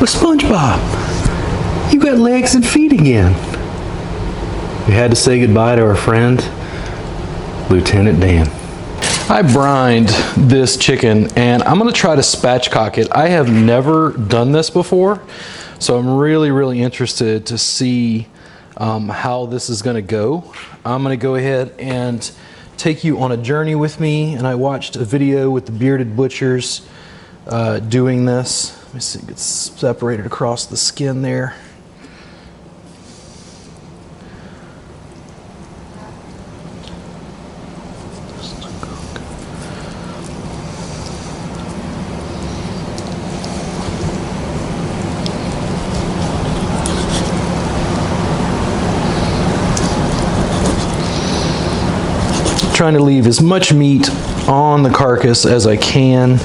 Well, SpongeBob, you got legs and feet again. We had to say goodbye to our friend, Lieutenant Dan. I brined this chicken and I'm gonna try to spatchcock it. I have never done this before, so I'm really interested to see how this is gonna go. I'm gonna go ahead and take you on a journey with me, and I watched a video with the bearded butchers doing this. Let me see, it gets separated across the skin there. Trying to leave as much meat on the carcass as I can,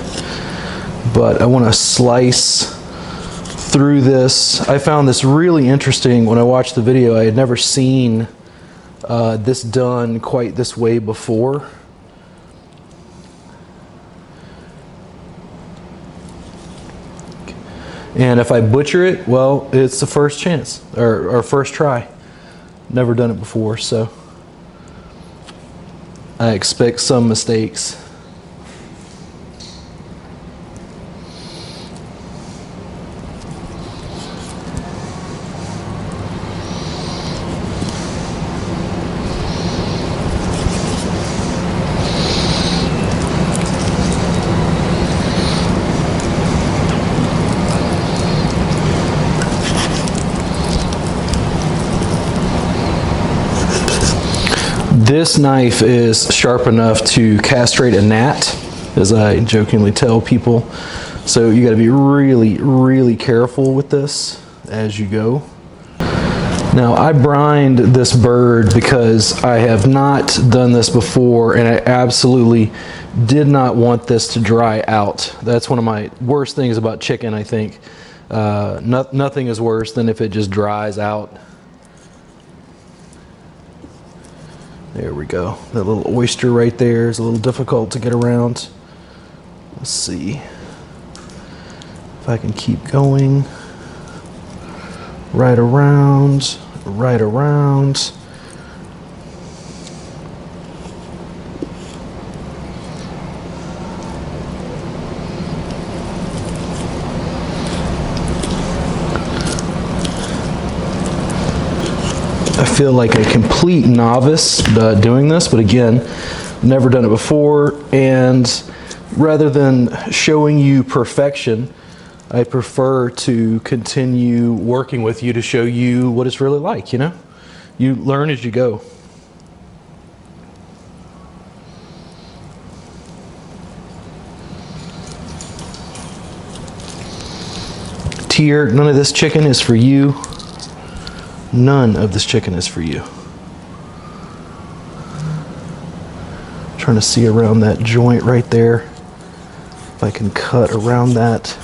but I want to slice through this. I found this really interesting when I watched the video. I had never seen this done quite this way before. And if I butcher it, well, it's the first chance, or first try. Never done it before, so I expect some mistakes. This knife is sharp enough to castrate a gnat, as I jokingly tell people. So you got to be really careful with this as you go. Now I brined this bird because I have not done this before, and I absolutely did not want this to dry out. That's one of my worst things about chicken, I think. Nothing is worse than if it just dries out. There we go. That little oyster right there is a little difficult to get around. Let's see if I can keep going. Right around, right around. I feel like a complete novice doing this, but again, never done it before, and rather than showing you perfection, I prefer to continue working with you to show you what it's really like, you know? You learn as you go. Tier, none of this chicken is for you. None of this chicken is for you. Trying to see around that joint right there. If I can cut around that.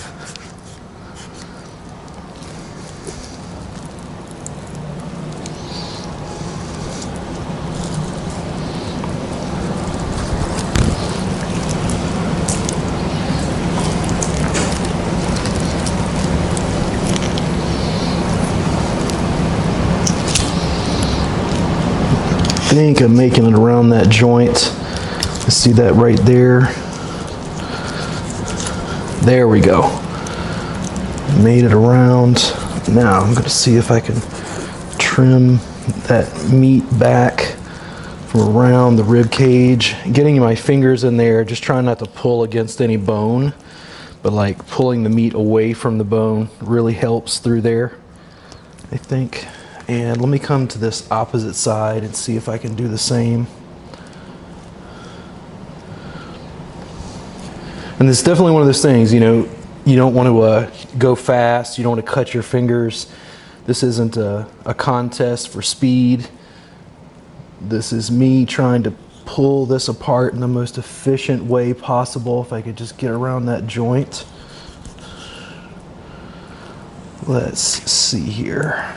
I think I'm making it around that joint. Let's see that right there. There we go. Made it around. Now I'm going to see if I can trim that meat back from around the rib cage. Getting my fingers in there, just trying not to pull against any bone, but like pulling the meat away from the bone really helps through there, I think. And let me come to this opposite side and see if I can do the same. And it's definitely one of those things, you know, you don't want to go fast, you don't want to cut your fingers. This isn't a contest for speed. This is me trying to pull this apart in the most efficient way possible. If I could just get around that joint. Let's see here.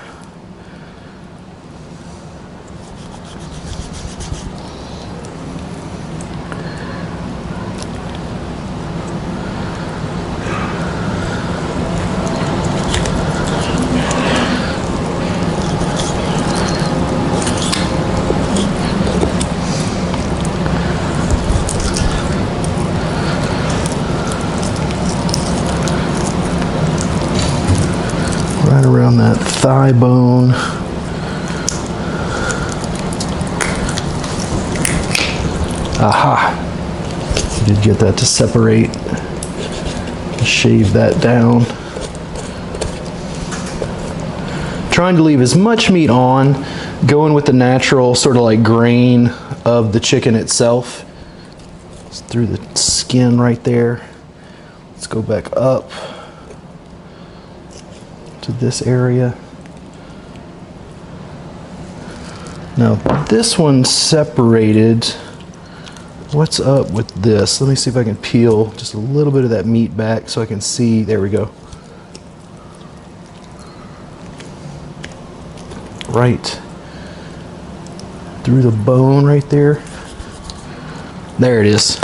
around that thigh bone. Aha! Did get that to separate. Shave that down. Trying to leave as much meat on, going with the natural sort of like grain of the chicken itself. It's through the skin right there. Let's go back up to this area. Now this one's separated. What's up with this? Let me see if I can peel just a little bit of that meat back so I can see. There we go. Right through the bone right there. There it is.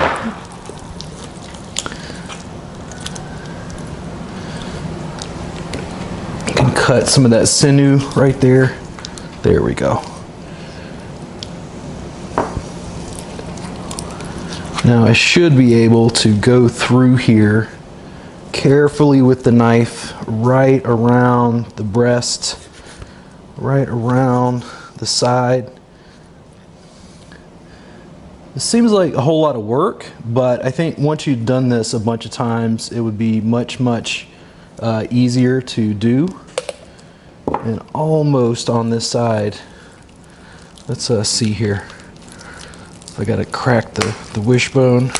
You can cut some of that sinew right there. There we go. Now I should be able to go through here carefully with the knife right around the breast, right around the side. It seems like a whole lot of work, but I think once you've done this a bunch of times, it would be much easier to do. And almost on this side, let's see here. I gotta crack the wishbone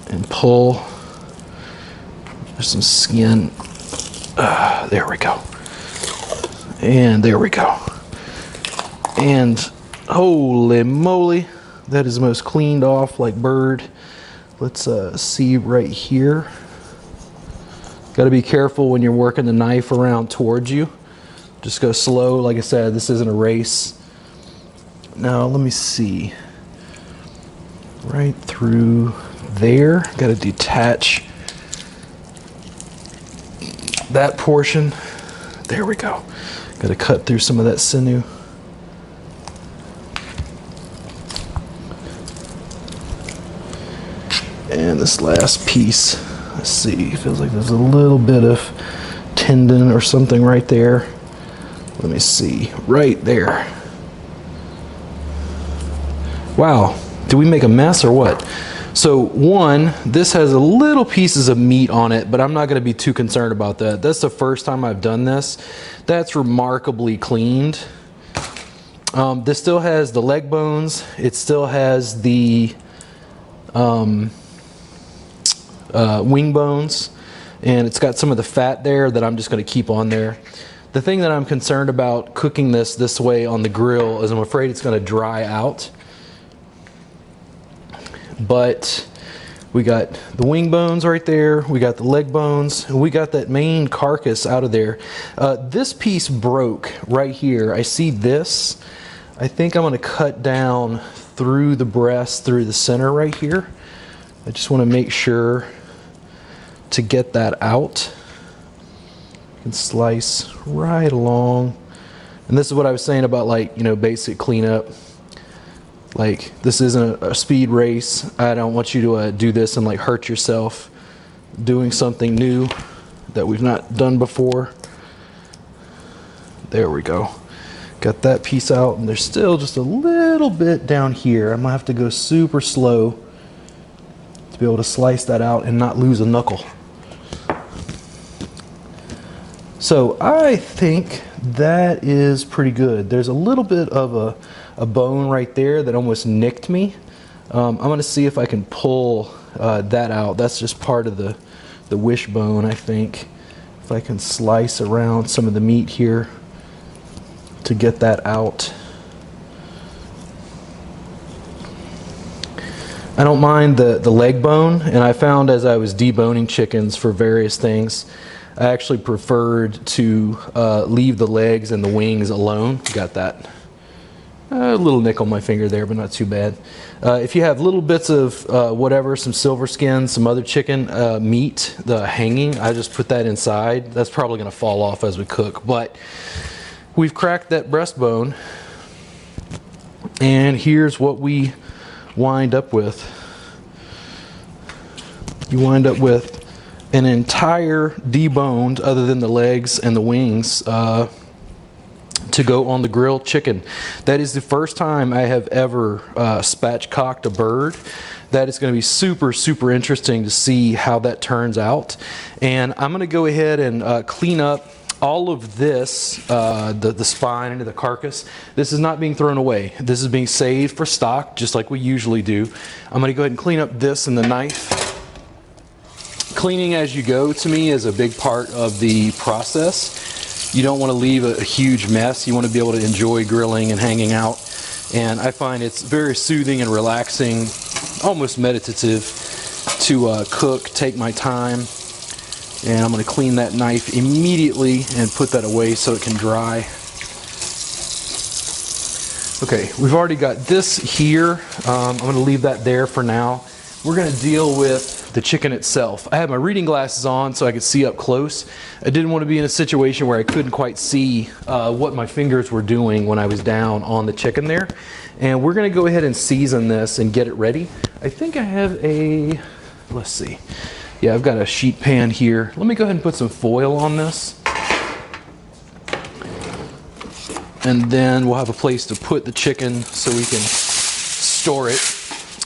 and pull. There's some skin. There we go. And there we go. And holy moly, that is most cleaned off like bird. Let's see right here. Got to be careful when you're working the knife around towards you. Just go slow. Like I said, this isn't a race. Now let me see. Right through there. Got to detach that portion. There we go. Got to cut through some of that sinew. And this last piece, let's see, feels like there's a little bit of tendon or something right there. Let me see, right there. Wow, did we make a mess or what? So one, this has a little pieces of meat on it, but I'm not gonna be too concerned about that. That's the first time I've done this. That's remarkably cleaned. This still has the leg bones. It still has the wing bones, and it's got some of the fat there that I'm just going to keep on there. The thing that I'm concerned about cooking this way on the grill is I'm afraid it's going to dry out. But we got the wing bones right there, we got the leg bones, and we got that main carcass out of there. This piece broke right here. I see this. I think I'm going to cut down through the breast, through the center right here. I just want to make sure to get that out. You can slice right along. And this is what I was saying about, like, you know, basic cleanup. Like, this isn't a speed race. I don't want you to do this and like hurt yourself doing something new that we've not done before. There we go. Got that piece out, and there's still just a little bit down here. I'm gonna have to go super slow to be able to slice that out and not lose a knuckle. So I think that is pretty good. There's a little bit of a bone right there that almost nicked me. I'm gonna see if I can pull that out. That's just part of the wishbone, I think. If I can slice around some of the meat here to get that out. I don't mind the leg bone, and I found as I was deboning chickens for various things, I actually preferred to leave the legs and the wings alone. Got that. A little nick on my finger there, but not too bad. If you have little bits of whatever, some silver skin, some other chicken meat, the hanging, I just put that inside. That's probably gonna fall off as we cook, but we've cracked that breastbone, and here's what we wind up with. You wind up with an entire deboned, other than the legs and the wings, to go on the grilled chicken. That is the first time I have ever spatchcocked a bird. That is going to be super, super interesting to see how that turns out. And I'm going to go ahead and clean up all of this, the spine and the carcass. This is not being thrown away. This is being saved for stock, just like we usually do. I'm going to go ahead and clean up this and the knife. Cleaning as you go, to me, is a big part of the process. You don't want to leave a huge mess. You want to be able to enjoy grilling and hanging out. And I find it's very soothing and relaxing, almost meditative, to cook, take my time. And I'm going to clean that knife immediately and put that away so it can dry. Okay, we've already got this here. I'm going to leave that there for now. We're going to deal with the chicken itself. I had my reading glasses on so I could see up close. I didn't want to be in a situation where I couldn't quite see what my fingers were doing when I was down on the chicken there. And we're going to go ahead and season this and get it ready. I think I have a, let's see. Yeah, I've got a sheet pan here. Let me go ahead and put some foil on this. And then we'll have a place to put the chicken so we can store it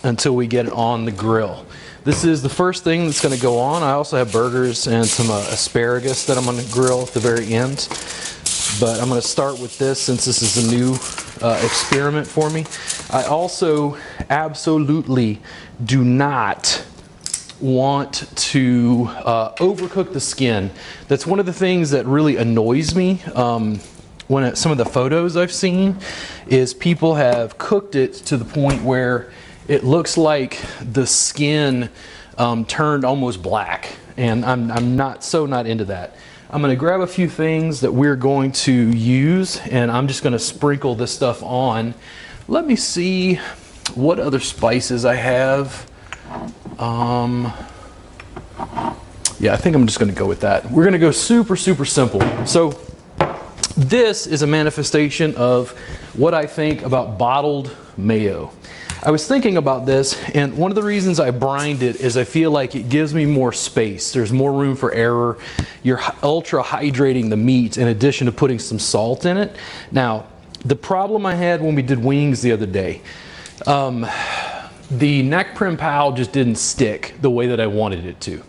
until we get it on the grill. This is the first thing that's going to go on. I also have burgers and some asparagus that I'm going to grill at the very end. But I'm going to start with this since this is a new experiment for me. I also absolutely do not want to overcook the skin. That's one of the things that really annoys me when some of the photos I've seen is people have cooked it to the point where it looks like the skin turned almost black, and I'm not into that. I'm going to grab a few things that we're going to use, and I'm just going to sprinkle this stuff on. Let me see what other spices I have. Yeah, I think I'm just going to go with that. We're going to go super, super simple. So this is a manifestation of what I think about bottled mayo. I was thinking about this, and one of the reasons I brined it is I feel like it gives me more space. There's more room for error. You're ultra hydrating the meat in addition to putting some salt in it. Now, the problem I had when we did wings the other day, the neck prim pal just didn't stick the way that I wanted it to.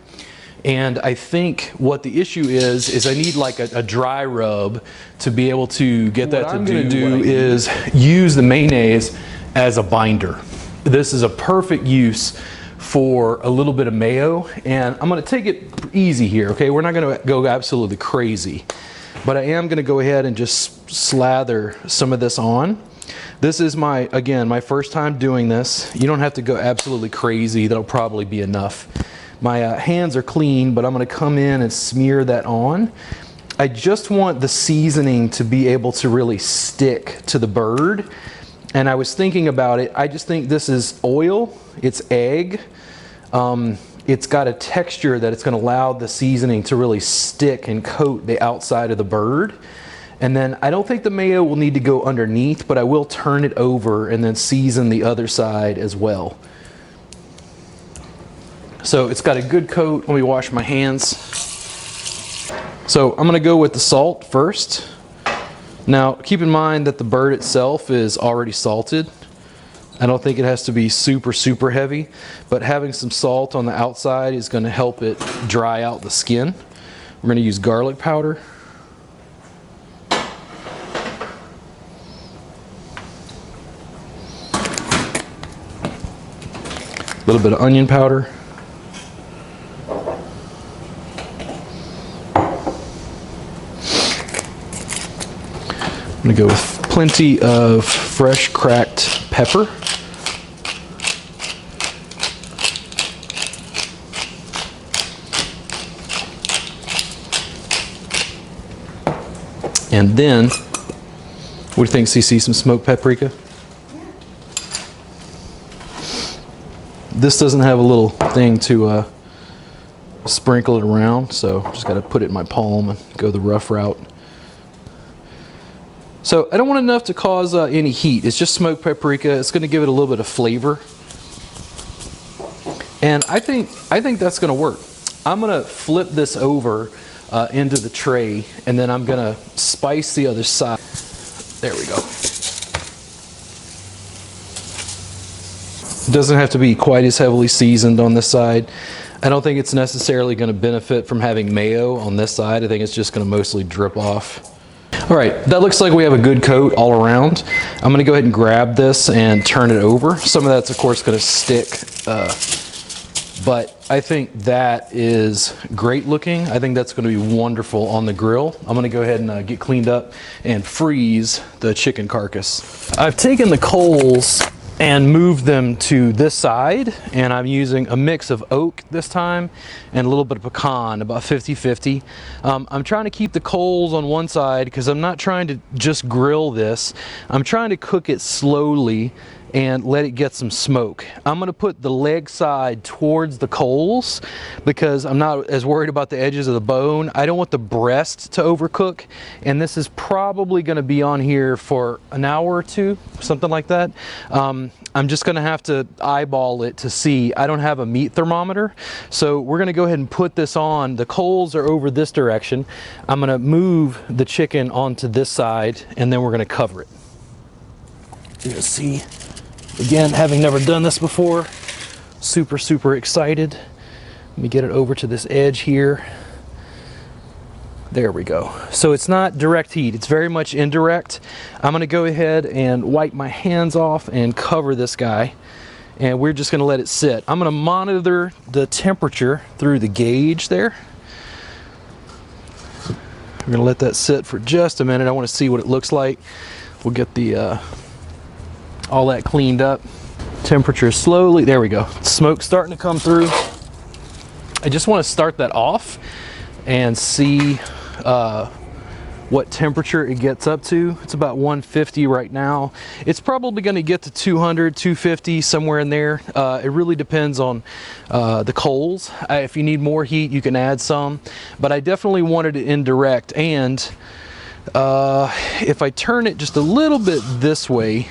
And I think what the issue is I need like a dry rub to be able to get that to do. What I'm going to do is use the mayonnaise as a binder. This is a perfect use for a little bit of mayo, and I'm going to take it easy here, okay? We're not going to go absolutely crazy, but I am going to go ahead and just slather some of this on. This is again, my first time doing this. You don't have to go absolutely crazy. That'll probably be enough. My hands are clean, but I'm going to come in and smear that on. I just want the seasoning to be able to really stick to the bird. And I was thinking about it. I just think this is oil. It's egg. It's got a texture that it's going to allow the seasoning to really stick and coat the outside of the bird. And then I don't think the mayo will need to go underneath, but I will turn it over and then season the other side as well. So it's got a good coat. Let me wash my hands. So I'm going to go with the salt first. Now keep in mind that the bird itself is already salted. I don't think it has to be super, super heavy, but having some salt on the outside is going to help it dry out the skin. We're going to use garlic powder. A little bit of onion powder. I'm going to go with plenty of fresh cracked pepper. And then, what do you think, CC? Some smoked paprika? This doesn't have a little thing to sprinkle it around, so just got to put it in my palm and go the rough route. So I don't want enough to cause any heat. It's just smoked paprika. It's going to give it a little bit of flavor, and I think that's going to work. I'm gonna flip this over into the tray, and then I'm gonna spice the other side. There we go. It doesn't have to be quite as heavily seasoned on this side. I don't think it's necessarily going to benefit from having mayo on this side. I think it's just going to mostly drip off. All right, that looks like we have a good coat all around. I'm going to go ahead and grab this and turn it over. Some of that's of course going to stick, but I think that is great looking. I think that's going to be wonderful on the grill. I'm going to go ahead and get cleaned up and freeze the chicken carcass. I've taken the coals and move them to this side, and I'm using a mix of oak this time and a little bit of pecan, about 50-50. I'm trying to keep the coals on one side because I'm not trying to just grill this. I'm trying to cook it slowly and let it get some smoke. I'm gonna put the leg side towards the coals because I'm not as worried about the edges of the bone. I don't want the breast to overcook, and this is probably gonna be on here for an hour or two, something like that. I'm just gonna have to eyeball it to see. I don't have a meat thermometer, so we're gonna go ahead and put this on. The coals are over this direction. I'm gonna move the chicken onto this side, and then we're gonna cover it. You're gonna see. Again, having never done this before, super excited. Let me get it over to this edge here. There we go. So it's not direct heat, it's very much indirect. I'm gonna go ahead and wipe my hands off and cover this guy, and we're just gonna let it sit. I'm gonna monitor the temperature through the gauge there. We're gonna let that sit for just a minute. I wanna see what it looks like. We'll get the all that cleaned up. Temperature slowly, there we go. Smoke starting to come through. I just want to start that off and see what temperature it gets up to. It's about 150 right now. It's probably going to get to 200, 250, somewhere in there. It really depends on the coals. If you need more heat, you can add some, but I definitely wanted it indirect. And if I turn it just a little bit this way,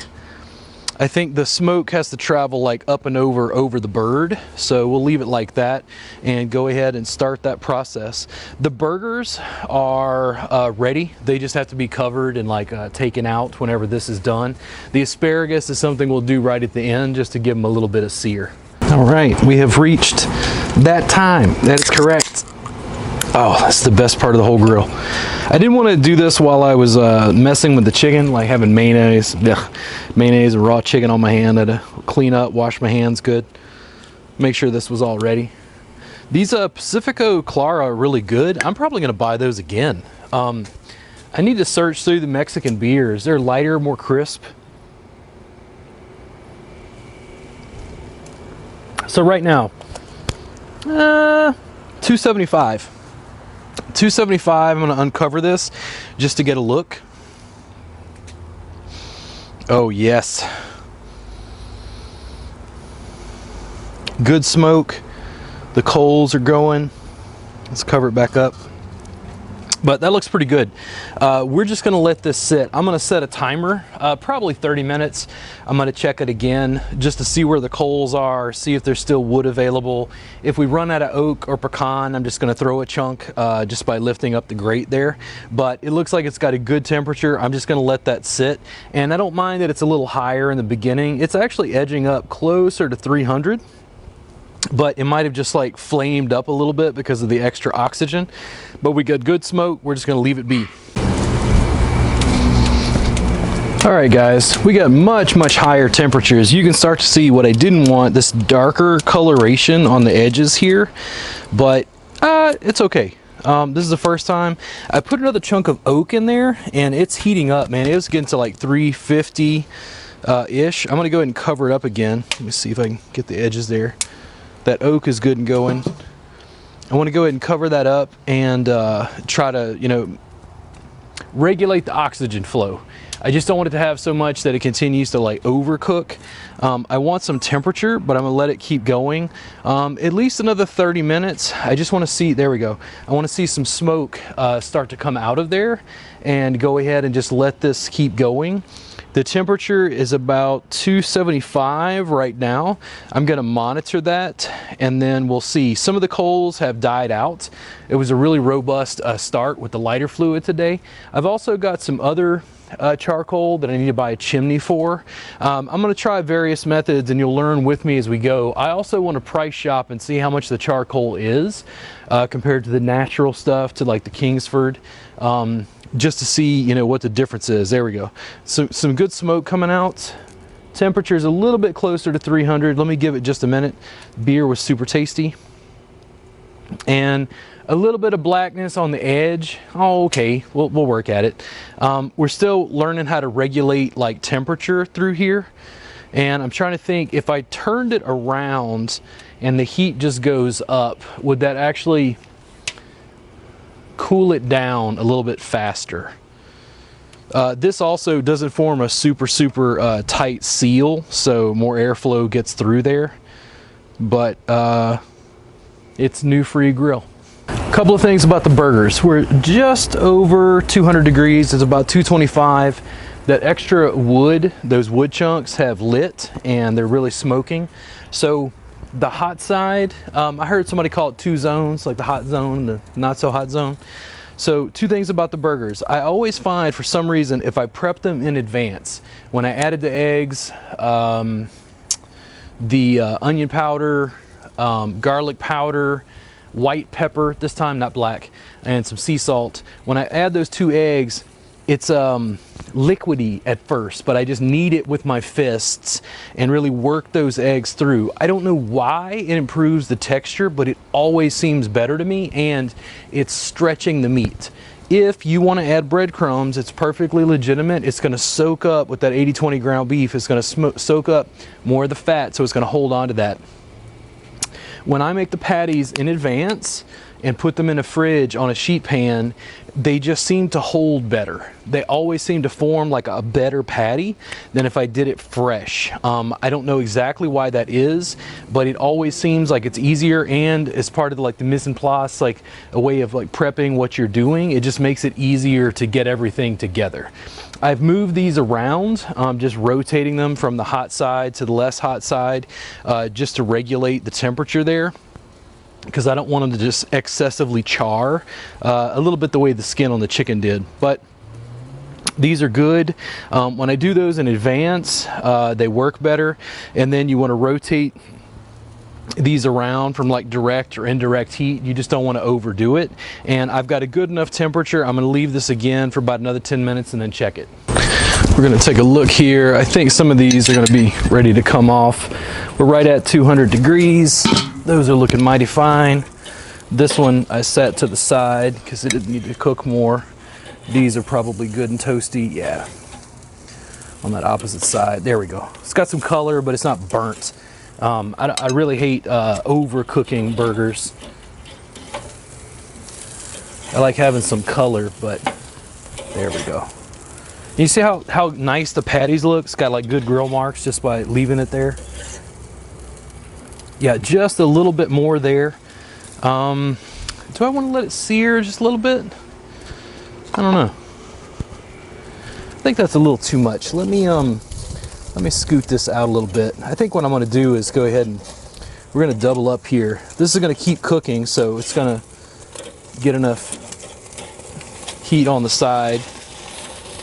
I think the smoke has to travel like up and over the bird, so we'll leave it like that and go ahead and start that process. The burgers are ready. They just have to be covered and like taken out whenever this is done. The asparagus is something we'll do right at the end just to give them a little bit of sear. All right, we have reached that time. That is correct. Oh, that's the best part of the whole grill. I didn't want to do this while I was messing with the chicken, like having mayonnaise and raw chicken on my hand. I had to clean up, wash my hands good, make sure this was all ready. These Pacifico Clara are really good. I'm probably going to buy those again. I need to search through the Mexican beers. They're lighter, more crisp. So right now, $2.75. $2.75. I'm going to uncover this just to get a look. Oh yes, good smoke. The coals are going. Let's cover it back up. But that looks pretty good. We're just gonna let this sit. I'm gonna set a timer, probably 30 minutes. I'm gonna check it again just to see where the coals are, see if there's still wood available. If we run out of oak or pecan, I'm just gonna throw a chunk just by lifting up the grate there. But it looks like it's got a good temperature. I'm just gonna let that sit. And I don't mind that it's a little higher in the beginning. It's actually edging up closer to 300. But it might have just like flamed up a little bit because of the extra oxygen. But we got good smoke. We're just gonna leave it be. All right guys, we got much higher temperatures. You can start to see what I didn't want, this darker coloration on the edges here, but it's okay. This is the first time. I put another chunk of oak in there and it's heating up, man. It was getting to like 350 ish. I'm gonna go ahead and cover it up again. Let me see if I can get the edges there. That oak is good and going. I want to go ahead and cover that up and try to, you know, regulate the oxygen flow. I just don't want it to have so much that it continues to like overcook. I want some temperature, but I'm gonna let it keep going at least another 30 minutes. I just want to see, there we go. I want to see some smoke start to come out of there and go ahead and just let this keep going. The temperature is about 275 right now. I'm gonna monitor that and then we'll see. Some of the coals have died out. It was a really robust start with the lighter fluid today. I've also got some other charcoal that I need to buy a chimney for. I'm going to try various methods and you'll learn with me as we go. I also want to price shop and see how much the charcoal is compared to the natural stuff, to like the Kingsford, just to see, you know, what the difference is. There we go. So some good smoke coming out. Temperature is a little bit closer to 300. Let me give it just a minute. Beer was super tasty. And a little bit of blackness on the edge. Oh, okay, we'll work at it. We're still learning how to regulate like temperature through here. And I'm trying to think, if I turned it around and the heat just goes up, would that actually cool it down a little bit faster? This also doesn't form a super tight seal, so more airflow gets through there. But it's new for your grill. Couple of things about the burgers. We're just over 200 degrees. It's about 225. That extra wood, those wood chunks have lit and they're really smoking. So the hot side, I heard somebody call it two zones, like the hot zone and the not so hot zone. So two things about the burgers. I always find, for some reason, if I prep them in advance, when I added the eggs, the onion powder, garlic powder, white pepper, this time not black, and some sea salt. When I add those two eggs, it's liquidy at first, but I just knead it with my fists and really work those eggs through. I don't know why it improves the texture, but it always seems better to me, and it's stretching the meat. If you want to add breadcrumbs, it's perfectly legitimate. It's going to soak up with that 80-20 ground beef. It's going to soak up more of the fat, so it's going to hold on to that. When I make the patties in advance and put them in a fridge on a sheet pan, they just seem to hold better. They always seem to form like a better patty than if I did it fresh. I don't know exactly why that is, but it always seems like it's easier, and as part of like the mise en place, like a way of like prepping what you're doing, it just makes it easier to get everything together. I've moved these around, just rotating them from the hot side to the less hot side, just to regulate the temperature there, because I don't want them to just excessively char, a little bit the way the skin on the chicken did. But these are good. When I do those in advance, they work better. And then you want to rotate these around from like direct or indirect heat. You just don't want to overdo it. And I've got a good enough temperature. I'm going to leave this again for about another 10 minutes and then check it. We're going to take a look here. I think some of these are going to be ready to come off. We're right at 200 degrees. Those are looking mighty fine. This one I set to the side because it didn't need to cook more. These are probably good and toasty. Yeah, on that opposite side. There we go. It's got some color, but it's not burnt. I really hate overcooking burgers. I like having some color, but there we go. You see how nice the patties look? It's got like good grill marks just by leaving it there. Yeah, just a little bit more there. Do I want to let it sear just a little bit? I don't know. I think that's a little too much. Let me scoot this out a little bit. I think what I'm going to do is go ahead and we're going to double up here. This is going to keep cooking, so it's going to get enough heat on the side,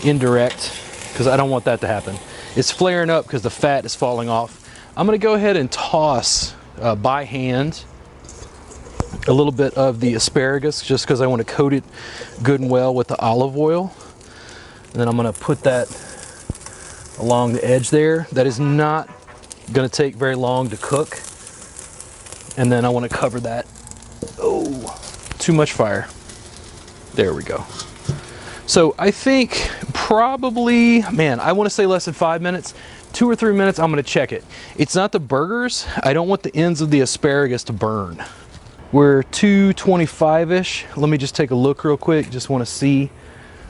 indirect, because I don't want that to happen. It's flaring up because the fat is falling off. I'm going to go ahead and toss by hand a little bit of the asparagus, just because I want to coat it good and well with the olive oil. And then I'm going to put that along the edge there. That is not going to take very long to cook. And then I want to cover that. Oh, too much fire. There we go. So I think probably, man, I want to say less than 5 minutes. 2 or 3 minutes, I'm going to check it. It's not the burgers. I don't want the ends of the asparagus to burn. We're 225-ish. Let me just take a look real quick. Just want to see.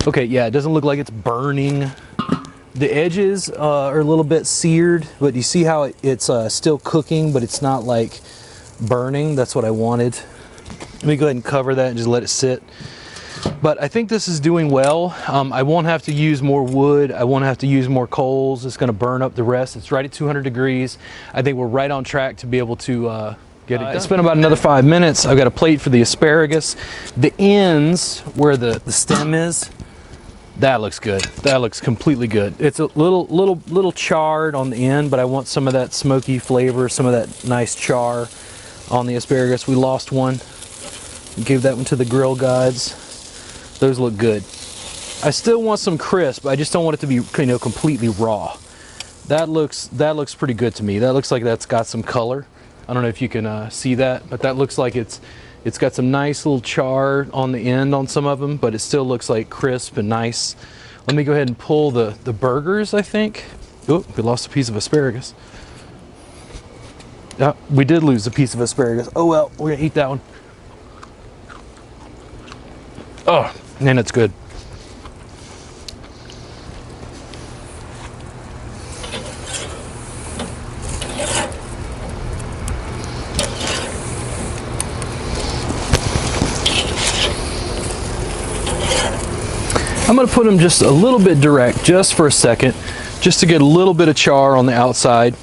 Okay, yeah, it doesn't look like it's burning. The edges are a little bit seared, but you see how it's still cooking, but it's not like burning. That's what I wanted. Let me go ahead and cover that and just let it sit. But I think this is doing well. I won't have to use more wood. I won't have to use more coals. It's gonna burn up the rest. It's right at 200 degrees. I think we're right on track to be able to get it done. It's been about another 5 minutes. I've got a plate for the asparagus. The ends where the stem is, that looks good. That looks completely good. It's a little charred on the end, but I want some of that smoky flavor, some of that nice char on the asparagus. We lost one. Gave that one to the grill guides. Those look good. I still want some crisp. I just don't want it to be, you know, completely raw. That looks pretty good to me. That looks like that's got some color. I don't know if you can see that, but that looks like it's got some nice little char on the end on some of them, but it still looks like crisp and nice. Let me go ahead and pull the burgers, I think. Oh, we lost a piece of asparagus. Yeah, we did lose a piece of asparagus. Oh well, we're gonna eat that one. Oh, man, that's good. I'm gonna put them just a little bit direct, just for a second, just to get a little bit of char on the outside.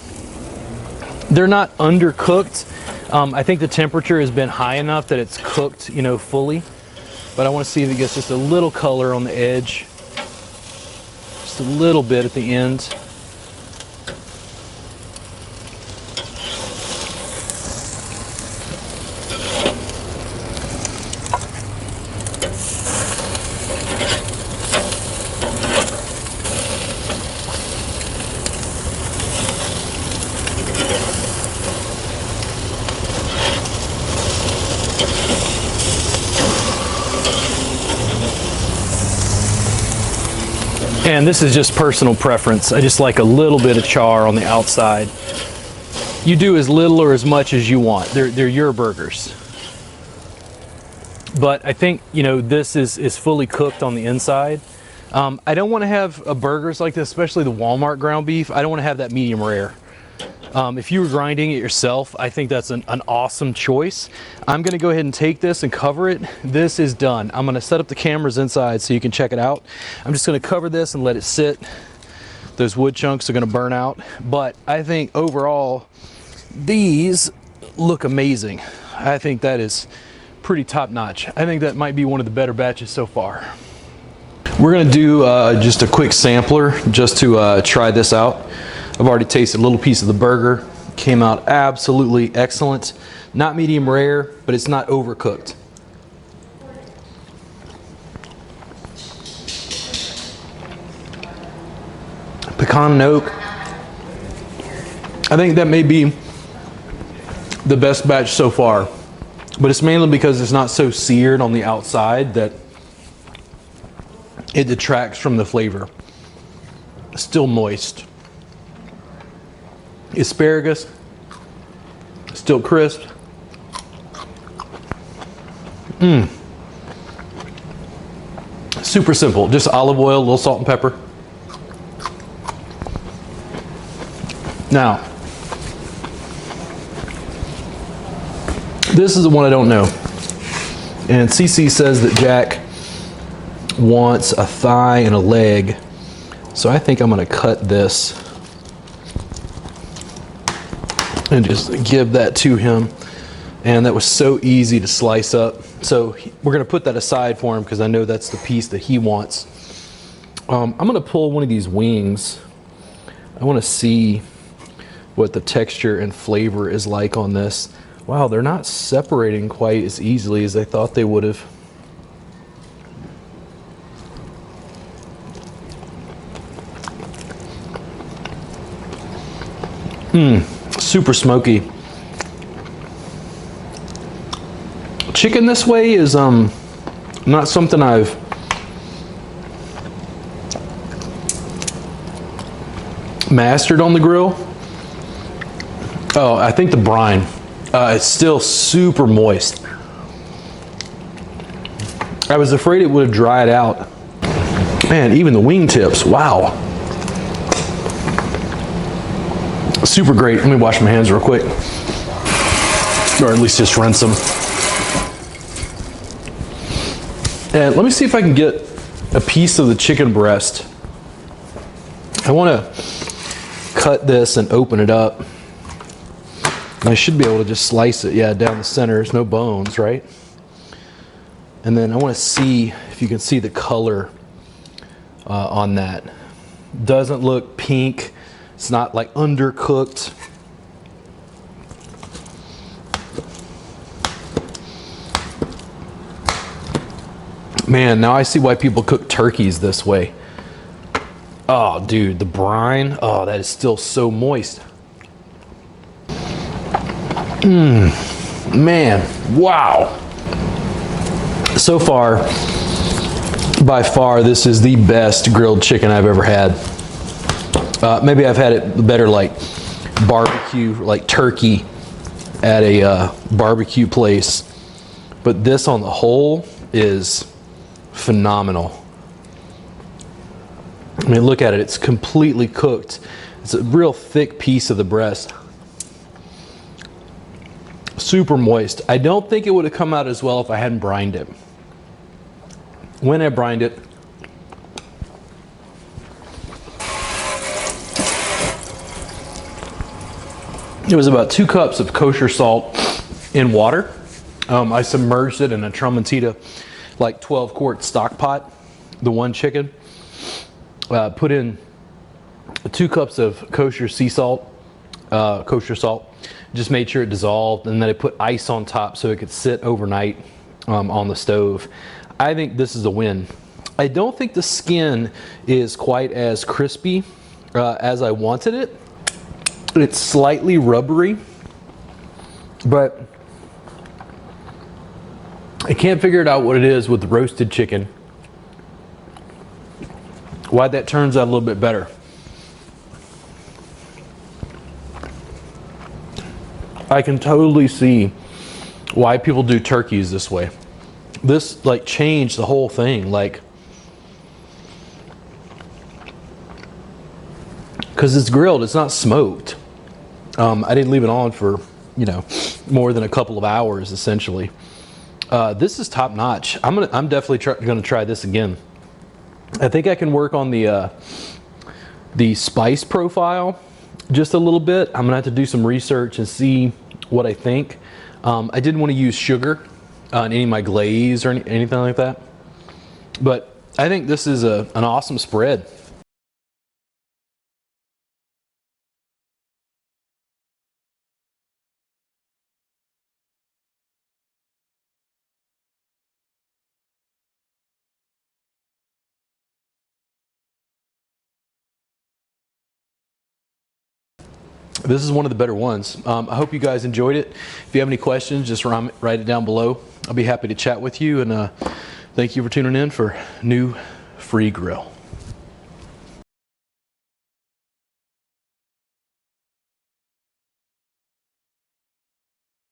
They're not undercooked. I think the temperature has been high enough that it's cooked, you know, fully. But I want to see if it gets just a little color on the edge. Just a little bit at the end. And this is just personal preference. I just like a little bit of char on the outside. You do as little or as much as you want. They're your burgers. But I think, you know, this is fully cooked on the inside. I don't want to have burgers like this, especially the Walmart ground beef. I don't want to have that medium rare. If you were grinding it yourself, I think that's an awesome choice. I'm gonna go ahead and take this and cover it. This is done. I'm gonna set up the cameras inside so you can check it out. I'm just gonna cover this and let it sit. Those wood chunks are gonna burn out. But I think overall, these look amazing. I think that is pretty top notch. I think that might be one of the better batches so far. We're gonna do just a quick sampler just to try this out. I've already tasted a little piece of the burger. Came out absolutely excellent. Not medium rare, but it's not overcooked. Pecan and oak. I think that may be the best batch so far, but it's mainly because it's not so seared on the outside that it detracts from the flavor. Still moist. Asparagus, still crisp. Super simple, just olive oil, a little salt and pepper. Now, this is the one I don't know. And CC says that Jack wants a thigh and a leg. So I think I'm gonna cut this and just give that to him. And that was so easy to slice up. So we're gonna put that aside for him because I know that's the piece that he wants. I'm gonna pull one of these wings. I wanna see what the texture and flavor is like on this. Wow, they're not separating quite as easily as I thought they would have. Super smoky. Chicken this way is not something I've mastered on the grill. Oh, I think the brine. It's still super moist. I was afraid it would have dried out. Man, even the wingtips, wow. Super great. Let me wash my hands real quick. Or at least just rinse them. And let me see if I can get a piece of the chicken breast. I want to cut this and open it up. And I should be able to just slice it, yeah, down the center. There's no bones, right? And then I want to see if you can see the color on that. Doesn't look pink. It's not like undercooked. Man, now I see why people cook turkeys this way. Oh, dude, the brine. Oh, that is still so moist. Man, wow. So far, by far, this is the best grilled chicken I've ever had. Maybe I've had it better like barbecue, like turkey at a barbecue place. But this on the whole is phenomenal. I mean, look at it. It's completely cooked. It's a real thick piece of the breast. Super moist. I don't think it would have come out as well if I hadn't brined it. When I brined it, it was about 2 cups of kosher salt in water. I submerged it in a Tramontina, like 12-quart stock pot, the one chicken. Put in 2 cups of kosher sea salt, kosher salt. Just made sure it dissolved, and then I put ice on top so it could sit overnight on the stove. I think this is a win. I don't think the skin is quite as crispy as I wanted it. It's slightly rubbery, but I can't figure it out what it is with the roasted chicken. Why that turns out a little bit better. I can totally see why people do turkeys this way. This like changed the whole thing, like, because it's grilled, it's not smoked. I didn't leave it on for, you know, more than a couple of hours essentially. This is top notch. I'm definitely gonna try this again. I think I can work on the spice profile just a little bit. I'm gonna have to do some research and see what I think. I didn't want to use sugar on any of my glaze or anything like that, but I think this is an awesome spread. This is one of the better ones. I hope you guys enjoyed it. If you have any questions, just write it down below. I'll be happy to chat with you, and thank you for tuning in for New Free Grill.